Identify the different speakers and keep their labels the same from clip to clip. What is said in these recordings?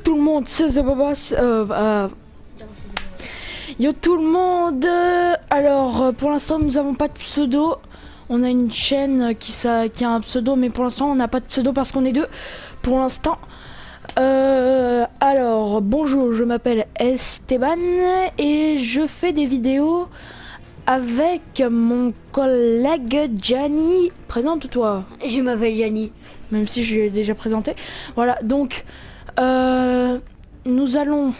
Speaker 1: tout le monde, c'est The Bobos. Yo tout le monde. Alors pour l'instant nous avons pas de pseudo. On a une chaîne qui a un pseudo, mais pour l'instant on n'a pas de pseudo parce qu'on est deux. Pour l'instant. Alors bonjour, je m'appelle Esteban et je fais des vidéos avec mon collègue Gianni. Présente-toi.
Speaker 2: Je m'appelle Gianni.
Speaker 1: Même si je l'ai déjà présenté. Voilà, donc nous avons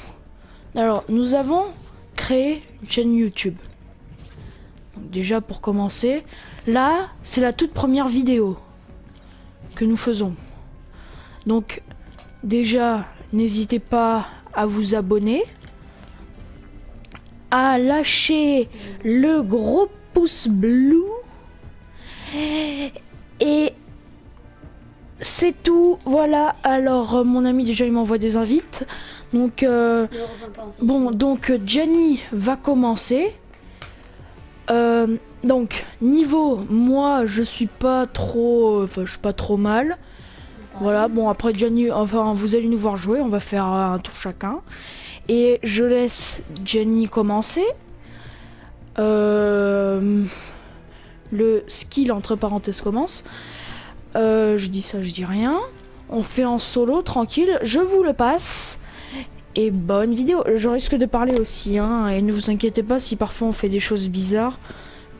Speaker 1: créé une chaîne YouTube. Donc, déjà pour commencer, là c'est la toute première vidéo que nous faisons. Donc déjà n'hésitez pas à vous abonner, à lâcher le gros pouce bleu et c'est tout. Voilà, alors mon ami déjà il m'envoie des invites. Donc bon, donc Gianni va commencer. Donc niveau moi je suis pas trop mal. Voilà, bon après Gianni, enfin vous allez nous voir jouer, on va faire un tour chacun. Et je laisse Gianni commencer. Le skill entre parenthèses commence. Je dis ça, je dis rien. On fait en solo, tranquille. Je vous le passe. Et bonne vidéo. Je risque de parler aussi, hein. Et ne vous inquiétez pas si parfois on fait des choses bizarres.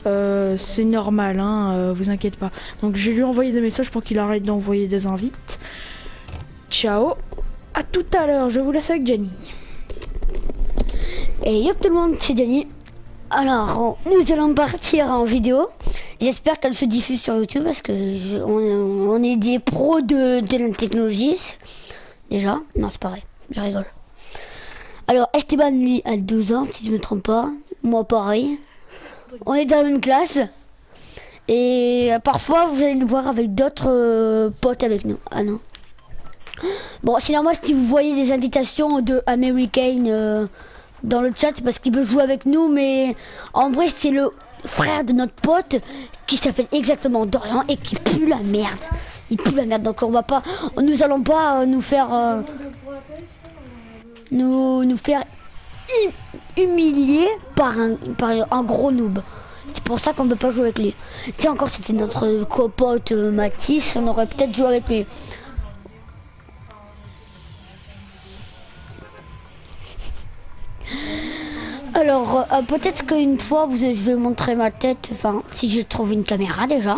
Speaker 1: C'est normal, hein. Vous inquiétez pas. Donc j'ai lui envoyé des messages pour qu'il arrête d'envoyer des invites. Ciao. À tout à l'heure. Je vous laisse avec Gianni.
Speaker 2: Et yop tout le monde, c'est Gianni. Alors, nous allons partir en vidéo. J'espère qu'elle se diffuse sur YouTube parce que on est des pros de la technologie. Déjà, non c'est pas vrai, je rigole. Alors Esteban lui a 12 ans si je me trompe pas. Moi pareil. On est dans la même classe. Et parfois vous allez nous voir avec d'autres potes avec nous. Ah non. Bon c'est normal si vous voyez des invitations de American dans le chat parce qu'il veut jouer avec nous, mais en vrai c'est le frère de notre pote qui s'appelle exactement Dorian et qui pue la merde. Il pue la merde, donc nous allons pas nous faire nous faire humilier par un gros noob. C'est pour ça qu'on ne peut pas jouer avec lui. Si encore c'était notre copote Mathis, on aurait peut-être joué avec lui. Alors, peut-être qu'une fois, je vais montrer ma tête, enfin, si je trouve une caméra déjà.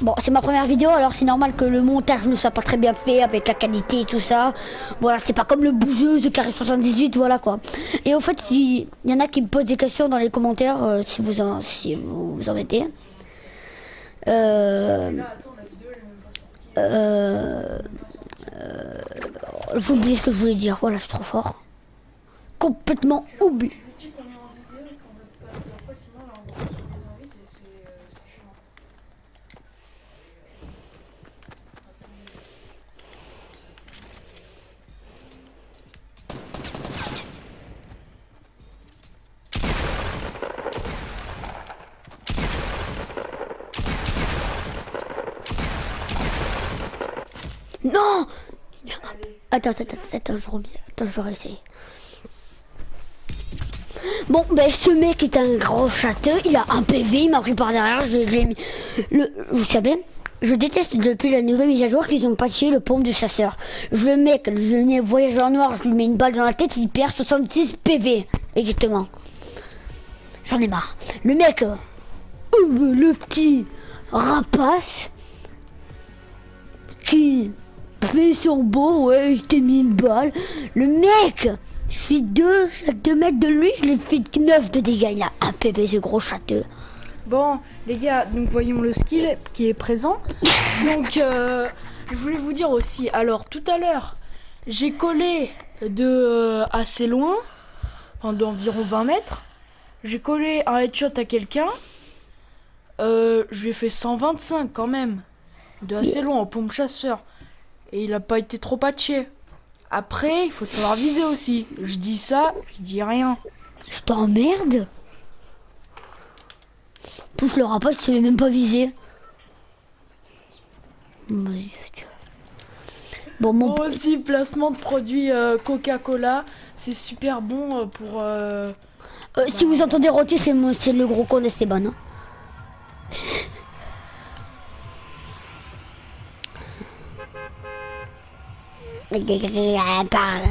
Speaker 2: Bon, c'est ma première vidéo, alors c'est normal que le montage ne soit pas très bien fait avec la qualité et tout ça. Voilà, c'est pas comme le bougeux de Carré 78, voilà quoi. Et au fait, s'il y en a qui me posent des questions dans les commentaires, si vous en mettez. J'ai oublié ce que je voulais dire, voilà, je suis trop fort. Complètement oublié. Non! Attends, je reviens. Attends, je vais essayer. Bon, ben ce mec est un gros châteux, il a un PV, il m'a pris par derrière, vous savez, je déteste depuis la nouvelle mise à jour qu'ils ont patché le pompe du chasseur. Le mec, je voyageur noir, je lui mets une balle dans la tête, il perd 66 PV, exactement. J'en ai marre. Le mec, le petit rapace, qui fait son beau, ouais, je t'ai mis une balle. Le mec, je suis chaque 2 mètres de lui, je lui fais 9 de dégâts. Il a un PV, ce gros châteux.
Speaker 1: Bon, les gars, donc voyons le skill qui est présent. Donc, je voulais vous dire aussi, alors tout à l'heure, j'ai collé de assez loin, enfin d'environ 20 mètres. J'ai collé un headshot à quelqu'un. Je lui ai fait 125 quand même, de assez loin en pompe chasseur. Et il a pas été trop patché. Après, il faut savoir viser aussi. Je dis ça, je dis rien.
Speaker 2: Je t'emmerde. Pousse le rapace, tu savais même pas viser. Bon,
Speaker 1: Bon, aussi, placement de produits Coca-Cola. C'est super bon pour...
Speaker 2: si vous entendez roter, c'est le gros con d'Esteban. Hein. Parle.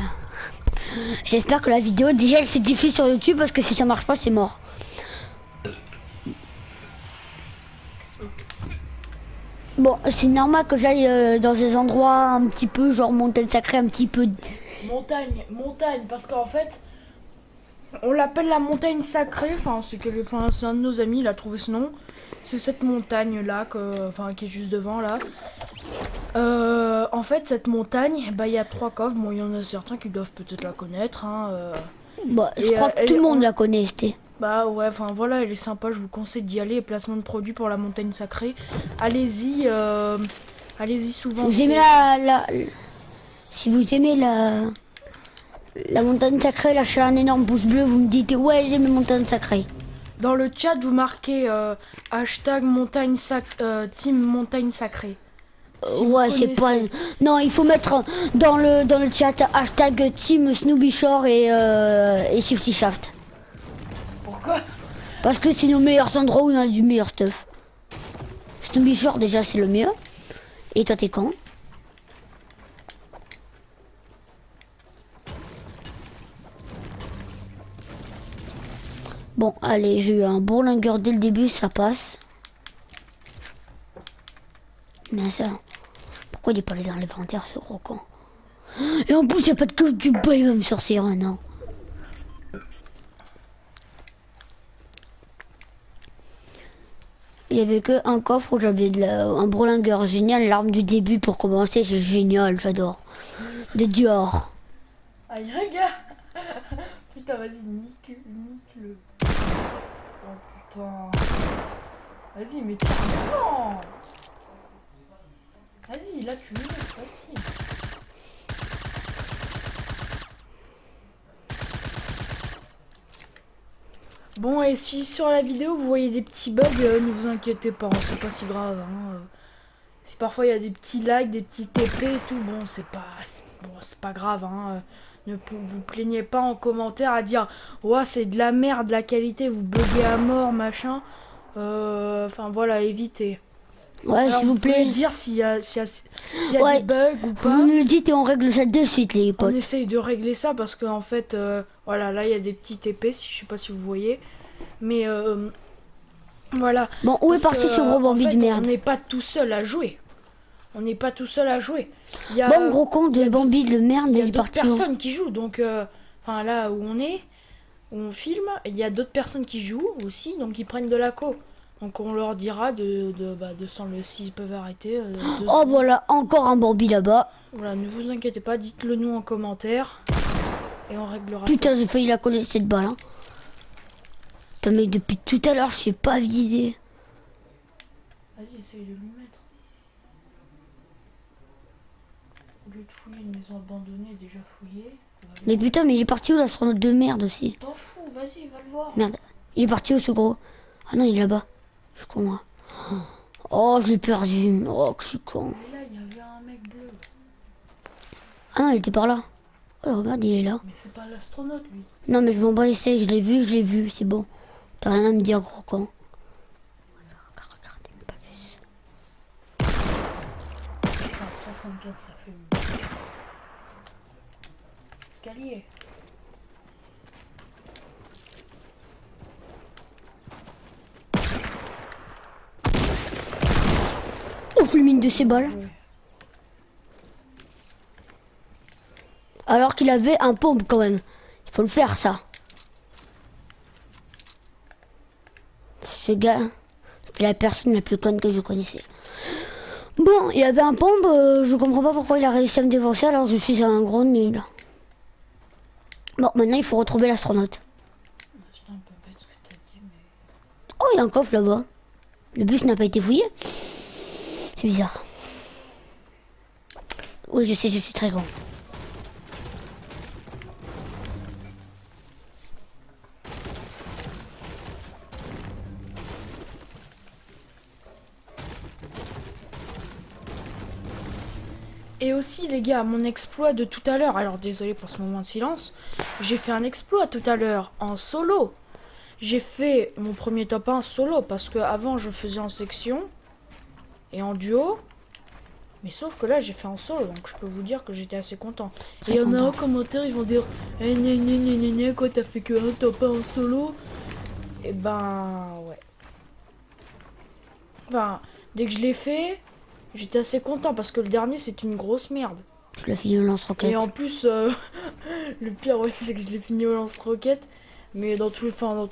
Speaker 2: J'espère que la vidéo déjà elle se diffuse sur YouTube parce que si ça marche pas c'est mort. Bon, c'est normal que j'aille dans des endroits un petit peu genre montagne sacrée, un petit peu.
Speaker 1: Montagne, parce qu'en fait, on l'appelle la montagne sacrée. Enfin, c'est un de nos amis, il a trouvé ce nom. C'est cette montagne là, qui est juste devant là. En fait, cette montagne, bah, il y a 3 coffres. Bon, il y en a certains qui doivent peut-être la connaître. Hein,
Speaker 2: Bah, je crois que tout le monde la connaît, c'était.
Speaker 1: Bah ouais, enfin voilà, elle est sympa. Je vous conseille d'y aller. Placement de produits pour la montagne sacrée. Allez-y, allez-y souvent.
Speaker 2: Vous aimez si vous aimez la montagne sacrée, lâchez un énorme pouce bleu. Vous me dites ouais, j'aime la montagne sacrée.
Speaker 1: Dans le chat, vous marquez hashtag team montagne sacrée. Si
Speaker 2: Ouais, c'est pas. Non, il faut mettre dans le chat hashtag team Snoopy Shore et Shifty Shaft.
Speaker 1: Pourquoi?
Speaker 2: Parce que c'est nos meilleurs endroits où on a du meilleur stuff. Snoopy Shore déjà c'est le mieux. Et toi t'es quand? Bon, allez, j'ai eu un bourlingueur dès le début, ça passe. Mais ça, pourquoi il est pas allé dans l'inventaire, ce gros con? Et en plus, il n'y a pas de coffre du bas, il va me sortir un an. Il y avait que un coffre où j'avais un bourlingueur génial, l'arme du début pour commencer, c'est génial, j'adore. De Dior.
Speaker 1: Aïe, gars. Putain, vas-y, nique-le. Oh putain. Vas-y, mais tiens, non. Vas-y, là tu le mets, c'est facile. Bon, et si sur la vidéo vous voyez des petits bugs, ne vous inquiétez pas, hein, c'est pas si grave. Hein. Si parfois il y a des petits lags, des petits TP et tout, bon, c'est pas grave. Hein. Ne vous plaignez pas en commentaire à dire ouais, c'est de la merde, la qualité, vous buguez à mort, machin. Enfin voilà, évitez.
Speaker 2: Ouais, s'il vous plaît.
Speaker 1: Dire s'il y a
Speaker 2: Ouais,
Speaker 1: des bugs ou pas.
Speaker 2: Vous nous le dites et on règle ça de suite, les potes.
Speaker 1: On essaye de régler ça parce qu'en fait, voilà, là il y a des petits TP, je sais pas si vous voyez. Mais voilà.
Speaker 2: Bon, où est parti ce gros Bambi de merde?
Speaker 1: On n'est pas tout seul à jouer. On n'est pas tout seul à jouer.
Speaker 2: Bon, gros con de Bambi de merde,
Speaker 1: il y a
Speaker 2: il est
Speaker 1: d'autres
Speaker 2: parti.
Speaker 1: personnes qui jouent. Donc, enfin là où on est, où on filme, il y a d'autres personnes qui jouent aussi, donc ils prennent de la co. Donc on leur dira de s'enlever s'ils peuvent arrêter.
Speaker 2: Oh voilà, encore un Bambi là-bas.
Speaker 1: Voilà, ne vous inquiétez pas, dites-le nous en commentaire. Et on réglera.
Speaker 2: Putain, j'ai failli la coller cette balle. Hein. Putain, mais depuis tout à l'heure, je sais pas viser.
Speaker 1: Vas-y, essaye de lui mettre. Au lieu de fouiller une maison abandonnée, déjà fouillée.
Speaker 2: Mais putain, mais il est parti où l'astronaute de merde aussi?
Speaker 1: T'en fous, vas-y, va le voir.
Speaker 2: Merde, il est parti où ce gros? Ah non, il est là-bas. Je suis con, moi. Oh, je l'ai perdu. Oh, que je suis con.
Speaker 1: Mais là, il y avait un mec bleu.
Speaker 2: Ah non, il était par là. Oh, regarde, il est là.
Speaker 1: Mais c'est pas l'astronaute, lui.
Speaker 2: Non, mais je m'en bats les steaks, je l'ai vu, c'est bon. T'as rien à me dire, gros con.
Speaker 1: 75, ça fait mieux. Escalier.
Speaker 2: Oh, fulmine de ses balles.
Speaker 1: Ouais.
Speaker 2: Alors qu'il avait un pompe quand même. Il faut le faire, ça. Ce gars, c'était la personne la plus conne que je connaissais. Bon, il avait un pompe, je comprends pas pourquoi il a réussi à me défoncer, alors je suis un gros nul. Bon, maintenant il faut retrouver l'astronaute.
Speaker 1: J'étais un peu bête ce que t'as dit, mais...
Speaker 2: Oh, il y a un coffre là-bas. Le bus n'a pas été fouillé. C'est bizarre. Oui, je sais, je suis très grand.
Speaker 1: Et aussi les gars, mon exploit de tout à l'heure, alors désolé pour ce moment de silence, j'ai fait un exploit tout à l'heure en solo. J'ai fait mon premier top 1 solo parce que avant je faisais en section et en duo. Mais sauf que là j'ai fait en solo, donc je peux vous dire que j'étais assez content. Et il y en a en commentaire, ils vont dire eh, quoi, t'as fait que un top 1 en solo. Et ben ouais. Ben, dès que je l'ai fait, j'étais assez content parce que le dernier c'était une grosse merde.
Speaker 2: Je l'ai fini au lance-roquette.
Speaker 1: Et en plus, le pire ouais, c'est que je l'ai fini au lance-roquette. Mais dans tous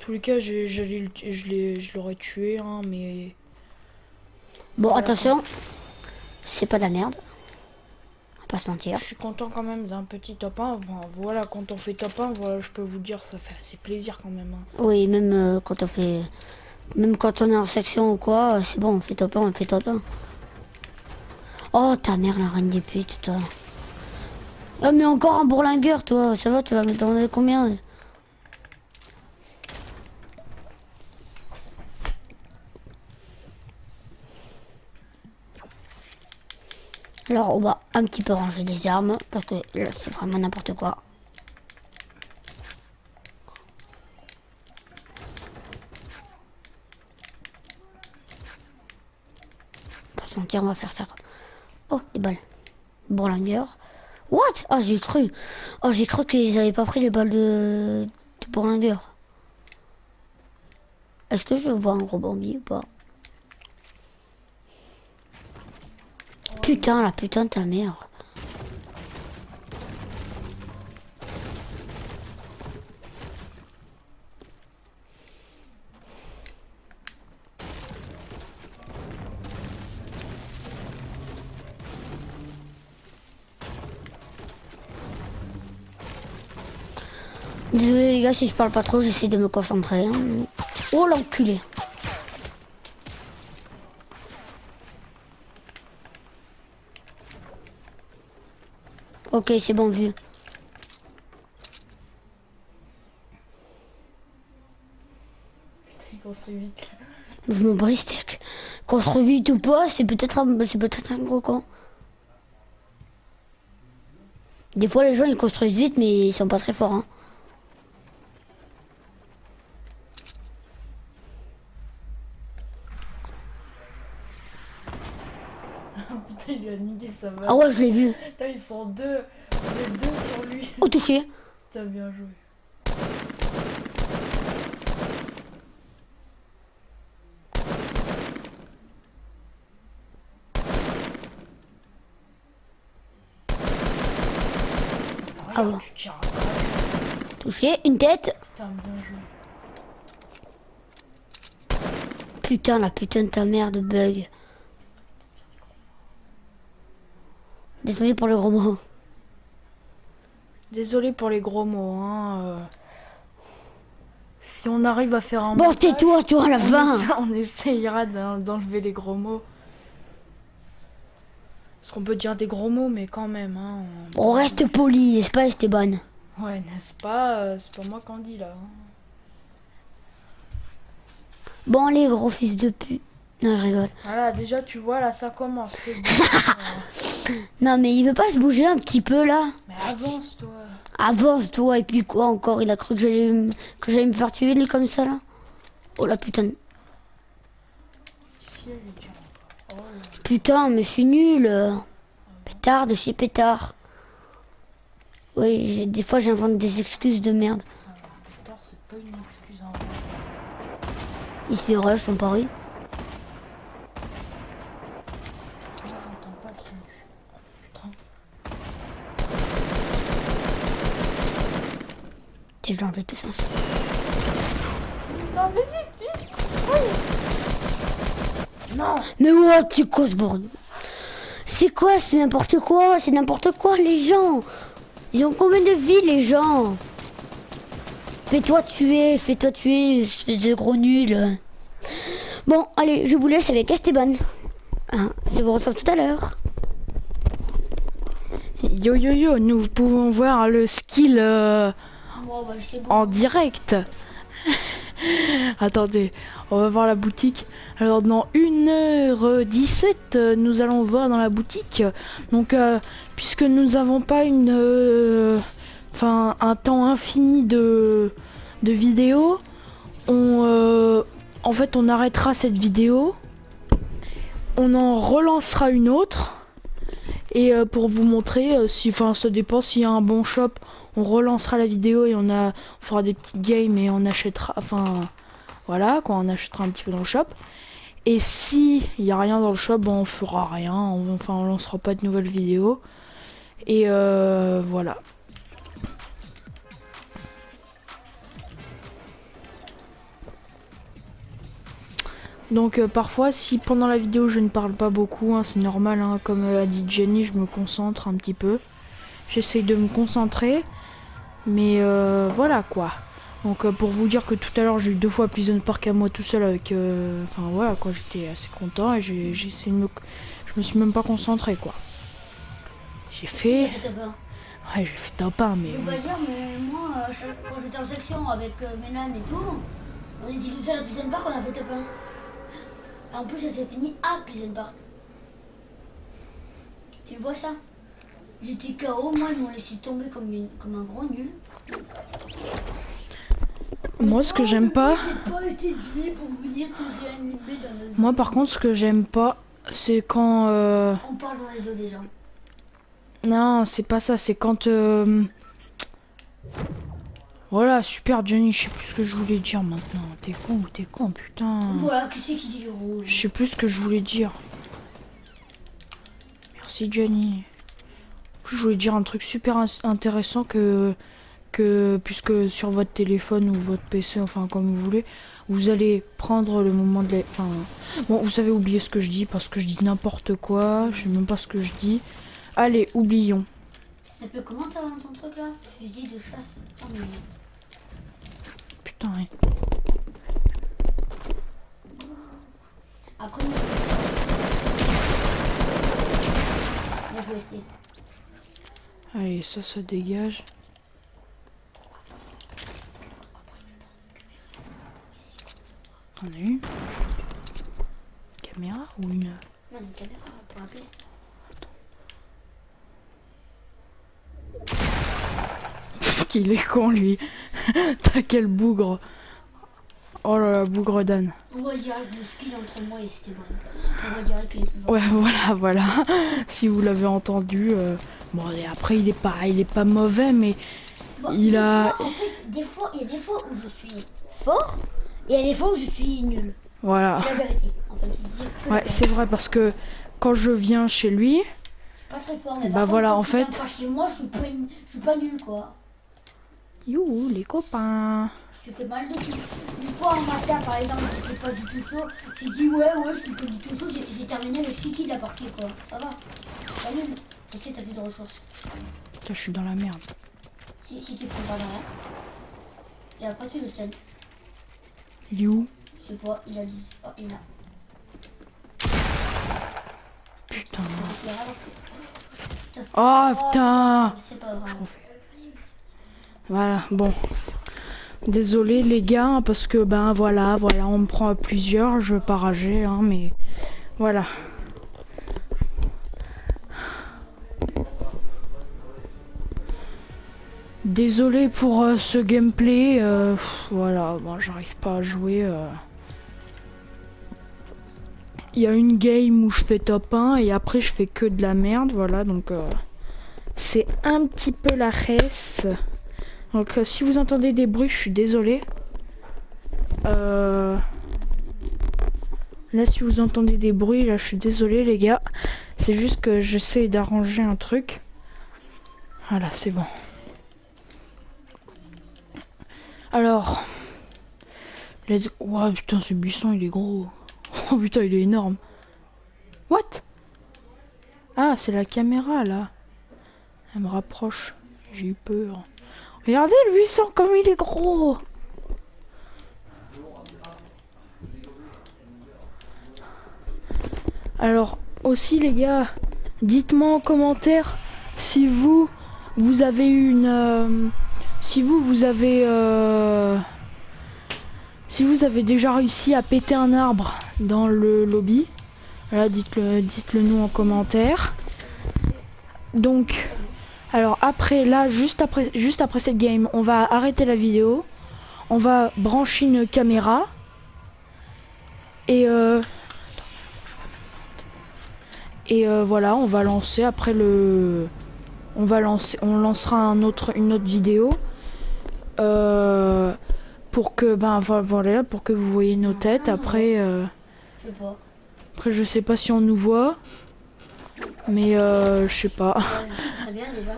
Speaker 1: les cas, je l'aurais tué, hein, mais...
Speaker 2: Bon,
Speaker 1: Voilà.
Speaker 2: attention, c'est pas de la merde. On va pas se mentir.
Speaker 1: Je suis content quand même d'un petit top 1. Enfin, voilà, quand on fait top 1, voilà, je peux vous dire, ça fait assez plaisir quand même. Hein.
Speaker 2: Oui, même quand on fait... Même quand on est en section ou quoi, c'est bon, on fait top 1, on fait top 1. Oh, ta mère, la reine des putes, toi. Ah, mais encore un bourlingueur, toi. Ça va, tu vas me donner combien? Alors, on va un petit peu ranger les armes, parce que là, c'est vraiment n'importe quoi. Pas se mentir, on va faire ça. Oh, des balles. Bourlingueur. What? Ah, j'ai cru. Oh, j'ai cru qu'ils avaient pas pris les balles de bourlingueur. Est-ce que je vois un gros bambi ou pas? Putain, la putain de ta mère. Désolé les gars si je parle pas trop, j'essaie de me concentrer. Hein. Oh l'enculé. Ok, c'est bon vu.
Speaker 1: Il construit vite.
Speaker 2: Je me brise steak. Construit vite ou pas, c'est peut-être un gros con. Des fois les gens ils construisent vite mais ils sont pas très forts. Hein.
Speaker 1: Putain, il lui a niqué sa balle.
Speaker 2: Ah ouais, je l'ai vu.
Speaker 1: Putain, ils sont deux. Vous êtes deux sur lui.
Speaker 2: Au touché.
Speaker 1: T'as bien joué.
Speaker 2: Ah ouais.
Speaker 1: Tu tires.
Speaker 2: Touché, une tête.
Speaker 1: Putain, bien joué.
Speaker 2: Putain, la putain de ta mère de bug. Désolé pour le gros mot.
Speaker 1: Désolé pour les gros mots, hein. Si on arrive à faire un
Speaker 2: Bon,
Speaker 1: montage,
Speaker 2: tais-toi, toi, à la fin.
Speaker 1: on essayera d'enlever les gros mots. Parce qu'on peut dire des gros mots, mais quand même, hein.
Speaker 2: On reste poli, n'est-ce pas, Esteban?
Speaker 1: Ouais, n'est-ce pas? C'est pas moi qu'on dit là. Hein.
Speaker 2: Bon, les gros fils de pute. Non, je rigole.
Speaker 1: Voilà, déjà, tu vois, là, ça commence. C'est bon.
Speaker 2: Non, mais il veut pas se bouger un petit peu, là?
Speaker 1: Mais avance, toi.
Speaker 2: Avance, toi, et puis quoi encore? Il a cru que j'allais me faire tuer, lui, comme ça, là? Oh, la putain.
Speaker 1: Ici, elle est dure. Oh, là.
Speaker 2: Putain, mais je suis nul. Pétard de chez pétard. Oui, des fois, j'invente des excuses de merde.
Speaker 1: Putain, c'est pas une excuse, hein.
Speaker 2: Il se fait rush, son pari.
Speaker 1: Moi, j'entends pas le son. Putain.
Speaker 2: Et je l'ai enlevé tout ça.
Speaker 1: Non, vas-y, vite. Oui. Non.
Speaker 2: Mais ouais, tu causes bordel. C'est quoi? C'est n'importe quoi. C'est n'importe quoi, les gens. Ils ont combien de vies, les gens? Fais-toi tuer, espèce de gros nul. Bon, allez, je vous laisse avec Esteban. Hein, je vous retrouve tout à l'heure.
Speaker 1: Yo yo yo, nous pouvons voir le skill en direct. Attendez, On va voir la boutique. Alors dans 1h17, nous allons voir dans la boutique. Donc puisque nous n'avons pas un temps infini de vidéos, en fait on arrêtera cette vidéo. On en relancera une autre. Et pour vous montrer, ça dépend s'il y a un bon shop, on relancera la vidéo et on fera des petites games et on achètera, voilà, on achètera un petit peu dans le shop. Et si il y a rien dans le shop, on fera rien, on lancera pas de nouvelles vidéos. Et voilà. Donc parfois si pendant la vidéo je ne parle pas beaucoup, hein, c'est normal, hein, comme a dit Jenny, je me concentre un petit peu. J'essaye de me concentrer, mais voilà quoi. Donc pour vous dire que tout à l'heure j'ai eu 2 fois Prison Park à moi tout seul avec... voilà quoi, j'étais assez content et j'ai essayé de me... Je me suis même pas concentré quoi. J'ai fait... Ouais, j'ai fait top 1 mais...
Speaker 2: On va dire, mais moi, quand j'étais en section avec Mélan et tout, on était tout seul à Prison Park, on a fait top 1. En plus, ça s'est fini à Prison Park. Tu vois ça? J'étais KO, moi, ils m'ont laissé tomber comme un gros nul.
Speaker 1: Moi, ce que j'aime pas... Moi, par contre, ce que j'aime pas, c'est quand...
Speaker 2: On parle dans les dos des gens.
Speaker 1: Non, c'est pas ça, c'est quand... Voilà, super Johnny, je sais plus ce que je voulais dire maintenant. T'es con, putain.
Speaker 2: Voilà, qui c'est qui dit le rouge?
Speaker 1: Je sais plus ce que je voulais dire. Merci Johnny. Je voulais dire un truc super intéressant que puisque sur votre téléphone ou votre PC, enfin comme vous voulez, vous allez prendre le moment de... Bon, vous savez oublier ce que je dis parce que je dis n'importe quoi, je sais même pas ce que je dis. Allez, oublions.
Speaker 2: Ça s'appelle comment ton truc là? Fusil de chasse. Oh, mais...
Speaker 1: Putain, ouais.
Speaker 2: Après, moi, je vais essayer.
Speaker 1: Allez, ça dégage. On a une caméra ou une...
Speaker 2: Non, une caméra pour appeler.
Speaker 1: Il est con lui. T'as quel bougre. Oh là là, bougre d'âne.
Speaker 2: On va dire le skill entre moi et Steven. On va dire qu'il est plus fort.
Speaker 1: Ouais, voilà. Si vous l'avez entendu. Bon, et après, il est pas mauvais, mais
Speaker 2: Bon,
Speaker 1: il a...
Speaker 2: En fait, il y a des fois où je suis fort et il y a des fois où je suis nul.
Speaker 1: Voilà.
Speaker 2: C'est la vérité. En fait,
Speaker 1: Ouais, c'est vrai parce que quand je viens chez lui...
Speaker 2: Je suis pas très fort, mais
Speaker 1: bah voilà, en
Speaker 2: quand
Speaker 1: fait...
Speaker 2: tu viens pas chez moi, je suis pas nul, quoi.
Speaker 1: You, les copains.
Speaker 2: Je te fais mal de tout. Une fois en matin, par exemple, j'étais pas du tout chaud. J'ai dit ouais, je suis pas du tout chaud. J'ai terminé avec 6 kills à partie, quoi. Ça va. Pas nul. Et si t'as plus de ressources.
Speaker 1: Putain, je suis dans la merde.
Speaker 2: Si tu prends pas derrière. Et après tu le stun.
Speaker 1: Il est où?
Speaker 2: Je sais pas, il a dit. Oh, il a.
Speaker 1: Putain.
Speaker 2: Putain.
Speaker 1: Oh putain.
Speaker 2: C'est pas grave.
Speaker 1: Voilà, bon. Désolé les gars, parce que ben voilà, on me prend à plusieurs, je veux pas rager, hein, mais voilà. Désolé pour ce gameplay, voilà, bon, j'arrive pas à jouer. Il y a une game où je fais top 1 et après je fais que de la merde, voilà, donc c'est un petit peu la reste. Donc si vous entendez des bruits, je suis désolé. Là si vous entendez des bruits, là je suis désolé les gars. C'est juste que j'essaie d'arranger un truc. Voilà, c'est bon. Alors, oh putain, ce buisson il est gros. Oh putain, il est énorme. What? Ah, c'est la caméra là. Elle me rapproche. J'ai eu peur. Regardez le buisson comme il est gros. Alors aussi les gars, dites-moi en commentaire si vous avez une si vous avez si vous avez déjà réussi à péter un arbre dans le lobby, voilà, dites-le nous en commentaire. Donc, alors après, là, juste après cette game, on va arrêter la vidéo. On va brancher une caméra. Et voilà, on va lancer après le... on lancera une autre vidéo. Pour que, voilà, pour que vous voyez nos têtes. Après,
Speaker 2: Je sais pas.
Speaker 1: après, je sais pas si on nous voit. Mais je sais pas.
Speaker 2: Très bien déjà.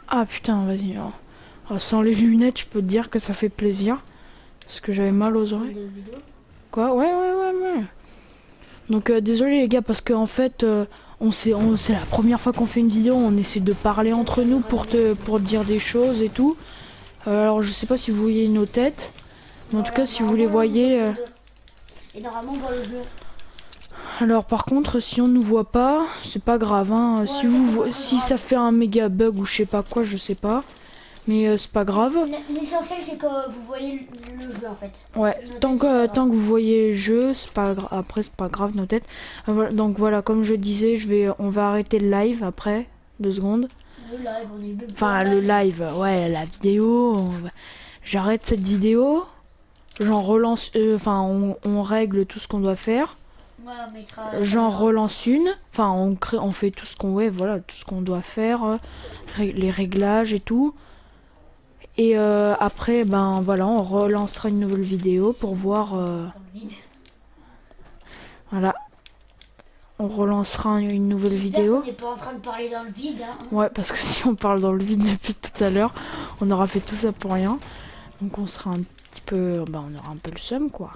Speaker 1: Ah putain, vas-y. Sans les lunettes, je peux te dire que ça fait plaisir. Parce que j'avais mal aux oreilles. Quoi? Ouais. Donc désolé les gars, parce que en fait, c'est la première fois qu'on fait une vidéo. On essaie de parler entre nous pour dire des choses et tout. Alors je sais pas si vous voyez nos têtes. Mais en tout cas, si vous les voyez...
Speaker 2: Et normalement, on voit le jeu.
Speaker 1: Alors par contre, si on nous voit pas, c'est pas grave, hein. Si ça fait un méga bug ou je sais pas quoi, je sais pas. Mais c'est pas grave.
Speaker 2: L'essentiel c'est que vous voyez le jeu en fait.
Speaker 1: Ouais, tant que vous voyez le jeu, c'est pas grave. Après c'est pas grave nos têtes. Donc voilà, comme je disais, on va arrêter le live après 2 secondes.
Speaker 2: Le live, on est
Speaker 1: Enfin le live, ouais, la vidéo. J'arrête cette vidéo. J'en relance. On règle tout ce qu'on doit faire. J'en relance une, enfin on fait tout ce qu'on tout ce qu'on doit faire, les réglages et tout. Et après voilà, on relancera une nouvelle vidéo pour voir. Voilà, on relancera une nouvelle vidéo.
Speaker 2: On n'est pas en train de parler dans le vide. Hein.
Speaker 1: Ouais, parce que si on parle dans le vide depuis tout à l'heure, on aura fait tout ça pour rien. Donc on sera un petit peu, on aura un peu le seum quoi.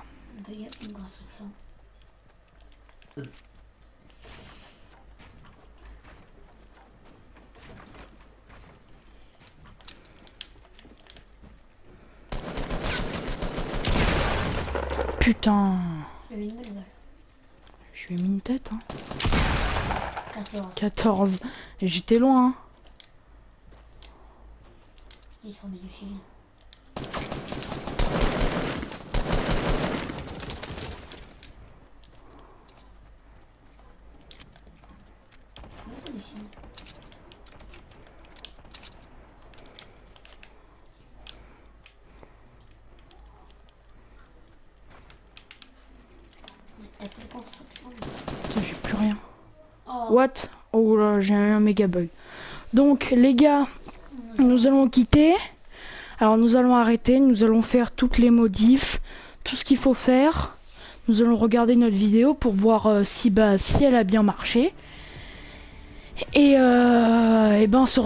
Speaker 1: Putain.
Speaker 2: Je lui ai mis une balle.
Speaker 1: Je lui ai mis une tête, hein.
Speaker 2: 14.
Speaker 1: Et j'étais loin, hein.
Speaker 2: Il se remet du shield.
Speaker 1: Putain, j'ai plus rien.
Speaker 2: Oh.
Speaker 1: What? Oh là, j'ai un méga bug. Donc les gars, nous allons quitter. Alors nous allons arrêter, nous allons faire toutes les modifs, tout ce qu'il faut faire. Nous allons regarder notre vidéo pour voir si elle a bien marché. Et ben on se